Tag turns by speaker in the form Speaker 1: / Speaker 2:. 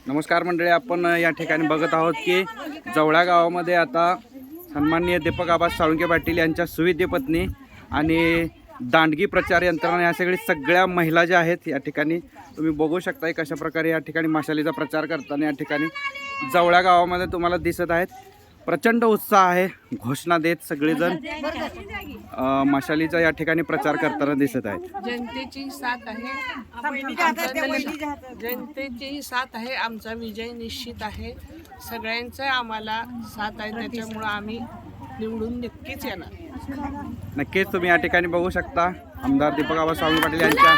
Speaker 1: नमस्कार मंडळी, आपण या ठिकाणी बघत आहोत की जवळा गावामध्ये आता सन्माननीय दीपक आबा साळुंखे पाटील यांच्या सुविद्य पत्नी आणि दांडगी प्रचार यंत्रणा या सगळ्या महिला ज्या आहेत या ठिकाणी तुम्ही बघू शकताय कशा प्रकारे या ठिकाणी मशालीचा प्रचार करताना या ठिकाणी जवळा गावामध्ये तुम्हाला दिसत आहेत। प्रचंड उत्साह आहे, घोषणा देत सगळेजण मशालीचा या ठिकाणी प्रचार करताना दिसत आहेत।
Speaker 2: जनतेची साथ आहे, जनतेची साथ आहे, आमचा विजय निश्चित आहे। सगळ्यांचा आम्हाला साथ आहे, त्याच्यामुळे आम्ही निवडून नक्कीच येणार।
Speaker 1: नक्कीच तुम्ही या ठिकाणी बघू शकता आमदार दीपक आबा साळुंखे पाटील यांच्या